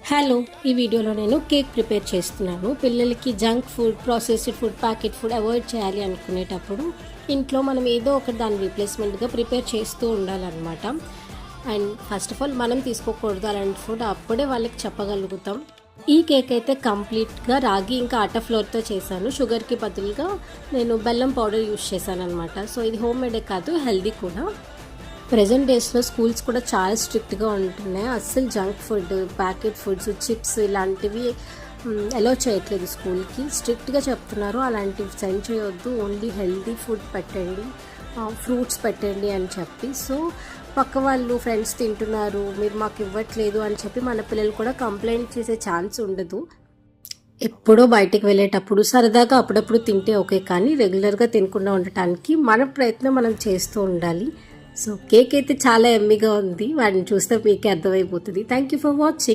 Hello, ఈ వీడియోలో నేను కేక్ ప్రిపేర్ చేస్తున్నాను. పిల్లలకి junk food, processed food, packet food avoid చేయాలి అనుకునేటప్పుడు ఇంట్లో మనం ఏదో ఒకటి దాని రీప్లేస్మెంట్గా ప్రిపేర్ చేస్తూ ఉండాలన్నమాట. అండ్ ఫస్ట్ ఆఫ్ ఆల్ మనం తీసుకోకూడదు అలాంటి ఫుడ్, అప్పుడే వాళ్ళకి చెప్పగలుగుతాం. ఈ కేక్ అయితే కంప్లీట్గా రాగి ఇంకా ఆటా ఫ్లోర్తో చేశాను. షుగర్కి బదులుగా నేను బెల్లం పౌడర్ యూస్ చేశాను అనమాట. సో ఇది హోమ్ మేడే కాదు, హెల్దీ కూడా. ప్రెజెంట్ డేస్లో స్కూల్స్ కూడా చాలా స్ట్రిక్ట్గా ఉంటున్నాయి. అస్సలు junk food, packet foods, chips ఇలాంటివి అలో చేయట్లేదు. స్కూల్కి స్ట్రిక్ట్గా చెప్తున్నారు అలాంటివి సెండ్ చేయొద్దు, ఓన్లీ హెల్దీ ఫుడ్ పెట్టండి, ఫ్రూట్స్ పెట్టండి అని చెప్పి. సో పక్క వాళ్ళు ఫ్రెండ్స్ తింటున్నారు, మీరు మాకు ఇవ్వట్లేదు అని చెప్పి మన పిల్లలు కూడా కంప్లైంట్ చేసే ఛాన్స్ ఉండదు. ఎప్పుడో బయటికి వెళ్ళేటప్పుడు సరదాగా అప్పుడప్పుడు తింటే ఓకే, కానీ రెగ్యులర్గా తినకుండా ఉండటానికి మన ప్రయత్నం మనం చేస్తూ ఉండాలి. సో కేక్ అయితే చాలా ఎమ్మీగా ఉంది, వాటిని చూస్తే మీకే అర్థమైపోతుంది. Thank you for watching.